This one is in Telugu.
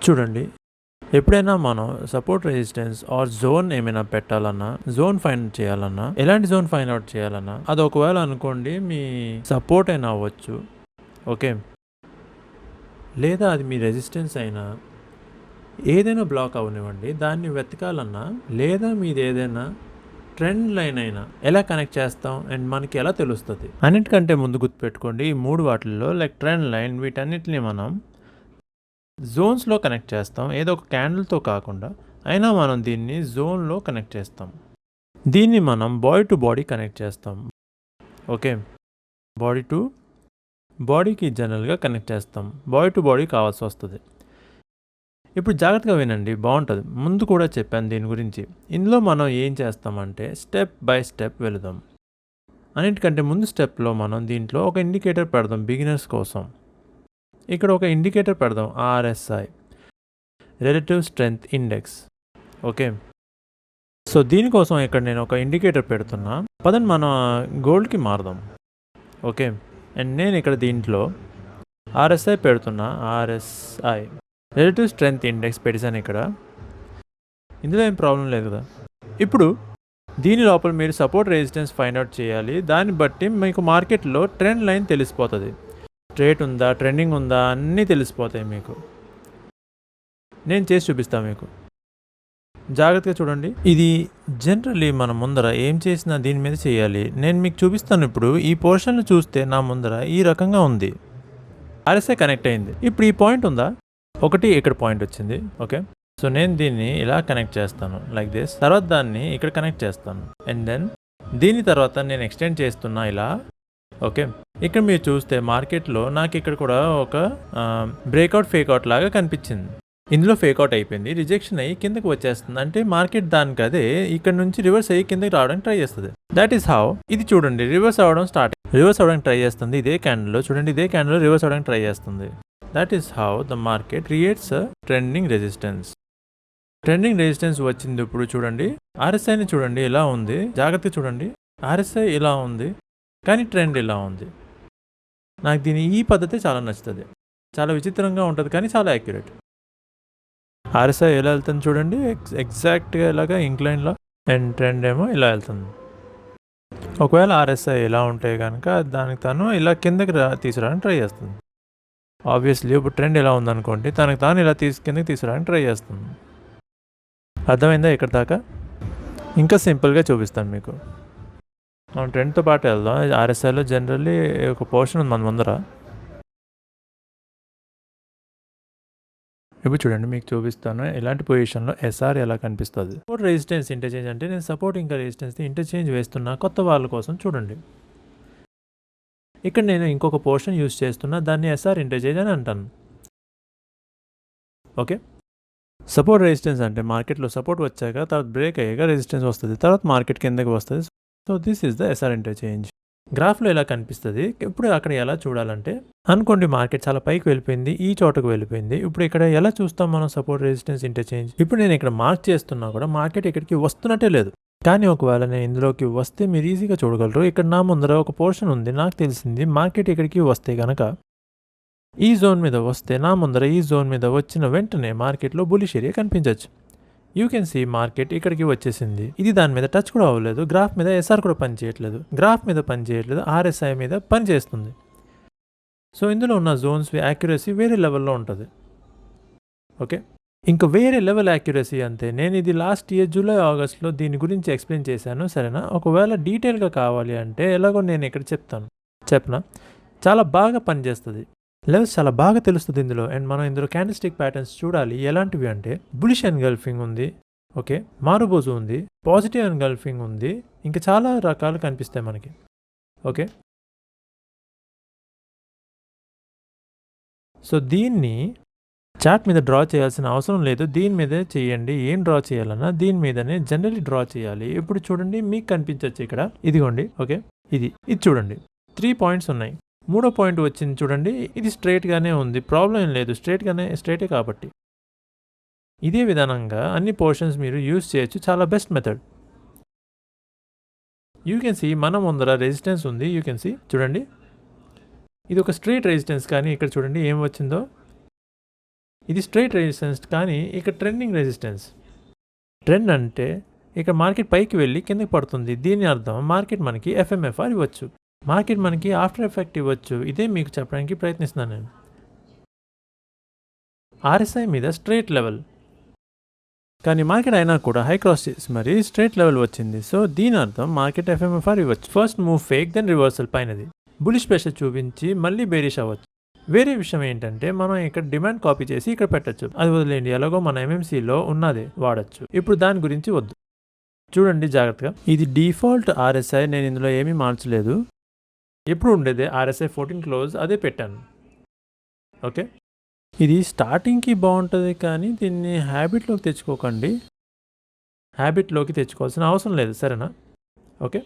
చూడండి, ఎప్పుడైనా మనం సపోర్ట్ రెసిస్టెన్స్ ఆర్ జోన్ ఏమైనా పెట్టాలన్నా, జోన్ ఫైండ్ చేయాలన్నా, ఎలాంటి జోన్ ఫైండ్ అవుట్ చేయాలన్నా, అది ఒకవేళ అనుకోండి మీ సపోర్ట్ అయినా అవ్వచ్చు, ఓకే, లేదా అది మీ రెసిస్టెన్స్ అయినా ఏదైనా బ్లాక్ అవనివ్వండి, దాన్ని వెతకాలన్నా, లేదా మీది ఏదైనా ట్రెండ్ లైన్ అయినా ఎలా కనెక్ట్ చేస్తాం అండ్ మనకి ఎలా తెలుస్తుంది. అన్నిటికంటే ముందు గుర్తుపెట్టుకోండి, ఈ మూడు వాటిల్లో లైక్ ట్రెండ్ లైన్, వీటన్నిటిని మనం జోన్స్లో కనెక్ట్ చేస్తాం, ఏదో ఒక క్యాండిల్తో కాకుండా అయినా మనం దీన్ని జోన్లో కనెక్ట్ చేస్తాం. దీన్ని మనం బాడీ టు బాడీ కనెక్ట్ చేస్తాం, ఓకే, బాడీ టు బాడీకి జనరల్గా కనెక్ట్ చేస్తాం, బాడీ టు బాడీ కావాల్సి వస్తుంది. ఇప్పుడు జాగ్రత్తగా వినండి, బాగుంటుంది. ముందు కూడా చెప్పాను దీని గురించి. ఇందులో మనం ఏం చేస్తామంటే స్టెప్ బై స్టెప్ వెళదాం. అన్నిటికంటే ముందు స్టెప్లో మనం దీంట్లో ఒక ఇండికేటర్ పెడదాం బిగినర్స్ కోసం. ఇక్కడ ఒక ఇండికేటర్ పెడదాం, RSI, relative strength index, okay. So దీనికోసం ఇక్కడ నేను ఒక ఇండికేటర్ పెడుతున్నా. పదండి మనం గోల్డ్కి మారదాం, ఓకే. అండ్ నేను ఇక్కడ దీంట్లో RSI పెడుతున్నా, RSI రిలేటివ్ స్ట్రెంగ్త్ ఇండెక్స్ పెట్టాను ఇక్కడ. ఇందులో ఏం ప్రాబ్లం లేదు కదా. ఇప్పుడు దీని లోపల మీరు సపోర్ట్ రెసిస్టెన్స్ ఫైండ్ అవుట్ చేయాలి. దాన్ని బట్టి మీకు మార్కెట్లో ట్రెండ్ లైన్ తెలిసిపోతుంది. స్ట్రేట్ ఉందా, ట్రెండింగ్ ఉందా, అన్నీ తెలిసిపోతాయి మీకు. నేను చేసి చూపిస్తాను మీకు, జాగ్రత్తగా చూడండి. ఇది జనరల్లీ మన ముందర ఏం చేసినా దీని మీద చేయాలి. నేను మీకు చూపిస్తాను. ఇప్పుడు ఈ పోర్షన్లు చూస్తే నా ముందర ఈ రకంగా ఉంది, RSI కనెక్ట్ అయింది. ఇప్పుడు ఈ పాయింట్ ఉందా, ఒకటి ఇక్కడ పాయింట్ వచ్చింది, ఓకే. సో నేను దీన్ని ఇలా కనెక్ట్ చేస్తాను లైక్ దిస్. తర్వాత దాన్ని ఇక్కడ కనెక్ట్ చేస్తాను అండ్ దెన్ దీని తర్వాత నేను ఎక్స్టెండ్ చేస్తున్నా ఇలా, ఓకే. ఇక్కడ మీరు చూస్తే మార్కెట్లో నాకు ఇక్కడ కూడా ఒక బ్రేక్అవుట్ ఫేక్అవుట్ లాగా కనిపించింది. ఇందులో ఫేక్అవుట్ అయిపోయింది, రిజెక్షన్ అయ్యి కిందకి వచ్చేస్తుంది. అంటే మార్కెట్ దానికి అదే ఇక్కడ నుంచి రివర్స్ అయ్యి కిందకి రావడానికి ట్రై చేస్తుంది. That is how. ఇది చూడండి, రివర్స్ అవ్వడానికి ట్రై చేస్తుంది. ఇదే క్యాండిల్లో చూడండి, ఇదే క్యాండిల్లో రివర్స్ అవ్వడానికి ట్రై చేస్తుంది. That is how the market creates a trending resistance. Trending resistance వచ్చింది. ఇప్పుడు చూడండి, RSIని చూడండి ఇలా ఉంది, జాగ్రత్తగా చూడండి. RSI ఇలా ఉంది కానీ ట్రెండ్ ఇలా ఉంది. నాకు దీని ఈ పద్ధతి చాలా నచ్చుతుంది. చాలా విచిత్రంగా ఉంటుంది కానీ చాలా యాక్యురేట్. RSI ఎలా వెళ్తుంది చూడండి, ఎగ్జాక్ట్గా ఇలాగా ఇంక్లైన్లో, అండ్ ట్రెండ్ ఏమో ఇలా వెళ్తుంది. ఒకవేళ RSI ఇలా ఉంటే కనుక దానికి తను ఇలా కిందకి తీసుకురావడానికి ట్రై చేస్తుంది. ఆబ్వియస్లీ ఇప్పుడు ట్రెండ్ ఎలా ఉందనుకోండి, తనకు తాను ఇలా కిందకి తీసుకురావడానికి ట్రై చేస్తుంది. అర్థమైందా ఇక్కడ దాకా? ఇంకా సింపుల్గా చూపిస్తాను మీకు. మనం ట్రెండ్తో పాటు వెళ్దాం. RSIలో జనరల్లీ ఒక పోర్షన్ ఉంది మన ముందర. ఇప్పుడు చూడండి, మీకు చూపిస్తాను ఇలాంటి పొజిషన్లో SR ఎలా కనిపిస్తుంది. సపోర్ట్ రెసిస్టెన్స్ ఇంటర్చేంజ్ అంటే నేను సపోర్ట్ ఇంకా రెసిస్టెన్స్ని ఇంటర్చేంజ్ వేస్తున్నా కొత్త వాళ్ళ కోసం. చూడండి, ఇక్కడ నేను ఇంకొక పోర్షన్ యూజ్ చేస్తున్నా, దాన్ని SR ఇంటర్చేంజ్ అని అంటాను, ఓకే. సపోర్ట్ రెసిస్టెన్స్ అంటే మార్కెట్లో సపోర్ట్ వచ్చాక తర్వాత బ్రేక్ అయ్యాక రెసిస్టెన్స్ వస్తుంది, తర్వాత మార్కెట్ కిందకి వస్తుంది. So this is the SR interchange. గ్రాఫ్లో ఎలా కనిపిస్తుంది. ఇప్పుడు అక్కడ ఎలా చూడాలంటే అనుకోండి, మార్కెట్ చాలా పైకి వెళ్ళిపోయింది, ఈ చోటకు వెళ్ళిపోయింది. ఇప్పుడు ఇక్కడ ఎలా చూస్తాం మనం సపోర్ట్ రెసిస్టెన్స్ ఇంటర్చేంజ్. ఇప్పుడు నేను ఇక్కడ మార్క్ చేస్తున్నా కూడా మార్కెట్ ఇక్కడికి వస్తున్నట్టే లేదు. కానీ ఒకవేళ నేను ఇందులోకి వస్తే మీరు ఈజీగా చూడగలరు. ఇక్కడ నా ముందర ఒక పోర్షన్ ఉంది, నాకు తెలిసింది మార్కెట్ ఇక్కడికి వస్తే కనుక ఈ జోన్ మీద వస్తే నా ముందర ఈ జోన్ మీద వచ్చిన వెంటనే మార్కెట్లో బులిష్ ఏరియా కనిపించవచ్చు. యూ కెన్ సీ మార్కెట్ ఇక్కడికి వచ్చేసింది. ఇది దాని మీద టచ్ కూడా అవ్వలేదు. గ్రాఫ్ మీద SR కూడా పని చేయట్లేదు, గ్రాఫ్ మీద పని చేయట్లేదు, RSI మీద పని చేస్తుంది. సో ఇందులో ఉన్న జోన్స్ యాక్యురసీ వేరే లెవెల్లో ఉంటుంది, ఓకే. ఇంకా వేరే లెవెల్ యాక్యురసీ అంతే. నేను ఇది లాస్ట్ ఇయర్ జూలై ఆగస్ట్లో దీని గురించి ఎక్స్ప్లెయిన్ చేశాను, సరేనా. ఒకవేళ డీటెయిల్గా కావాలి అంటే ఎలాగో నేను ఇక్కడ చెప్పనా, చాలా బాగా పనిచేస్తుంది. లెవెల్స్ చాలా బాగా తెలుస్తుంది ఇందులో. అండ్ మనం ఇందులో క్యాండిల్స్టిక్ ప్యాటర్న్స్ చూడాలి. ఎలాంటివి అంటే బులిష్ ఎన్గల్ఫింగ్ ఉంది, ఓకే, మారుబోజు ఉంది, పాజిటివ్ ఎన్గల్ఫింగ్ ఉంది, ఇంకా చాలా రకాలు కనిపిస్తాయి మనకి, ఓకే. సో దీన్ని చార్ట్ మీద డ్రా చేయాల్సిన అవసరం లేదు, దీని మీదే చేయండి. ఏం డ్రా చేయాలన్నా దీని మీదనే జనరల్లీ డ్రా చేయాలి. ఇప్పుడు చూడండి, మీకు కనిపించవచ్చు ఇక్కడ, ఇదిగోండి, ఓకే. ఇది చూడండి, 3 పాయింట్స్ ఉన్నాయి. 3వ పాయింట్ వచ్చింది చూడండి, ఇది స్ట్రైట్గానే ఉంది, ప్రాబ్లం ఏం లేదు, స్ట్రైటే కాబట్టి. ఇదే విధానంగా అన్ని పోర్షన్స్ మీరు యూజ్ చేయొచ్చు, చాలా best method. You can see మన ముందర రెసిస్టెన్స్ ఉంది, యూ కెన్ సీ చూడండి, ఇది ఒక స్ట్రైట్ రెసిస్టెన్స్. కానీ ఇక్కడ చూడండి ఏం వచ్చిందో, ఇది స్ట్రైట్ రెసిస్టెన్స్, కానీ ఇక్కడ ట్రెండింగ్ రెసిస్టెన్స్. ట్రెండ్ అంటే ఇక్కడ మార్కెట్ పైకి వెళ్ళి కిందకి పడుతుంది. దీని అర్థం మార్కెట్ మనకి ఎఫ్ఎంఎఫ్ఆర్ ఇవ్వచ్చు, మార్కెట్ మనకి ఆఫ్టర్ ఎఫెక్ట్ ఇవ్వచ్చు. ఇదే మీకు చెప్పడానికి ప్రయత్నిస్తున్నాను నేను. ఆర్ఎస్ఐ మీద స్ట్రైట్ లెవెల్, కానీ మార్కెట్ అయినా కూడా హై క్రాస్ చేసి మరి స్ట్రైట్ లెవెల్ వచ్చింది. సో దీని అర్థం మార్కెట్ ఎఫ్ఎంఎఫ్ఆర్ ఇవ్వచ్చు. First move fake, then reversal పైనది బులిష్ ప్రెషర్ చూపించి మళ్ళీ బేరిష్ అవ్వచ్చు. వేరే విషయం ఏంటంటే మనం ఇక్కడ డిమాండ్ కాపీ చేసి ఇక్కడ పెట్టచ్చు. అది వదిలేండి, ఎలాగో మన ఎంఎంసీలో ఉన్నదే వాడచ్చు. ఇప్పుడు దాని గురించి వద్దు, చూడండి జాగ్రత్తగా. ఇది డిఫాల్ట్ ఆర్ఎస్ఐ, నేను ఇందులో ఏమీ మార్చలేదు. ఎప్పుడు ఉండేదే ఆర్ఎస్ఐ 14 క్లోజ్, అదే పెట్టాను. ఓకే, ఇది స్టార్టింగ్కి బాగుంటుంది, కానీ దీన్ని హ్యాబిట్లోకి తెచ్చుకోకండి. హ్యాబిట్లోకి తెచ్చుకోవాల్సిన అవసరం లేదు, సరేనా? ఓకే.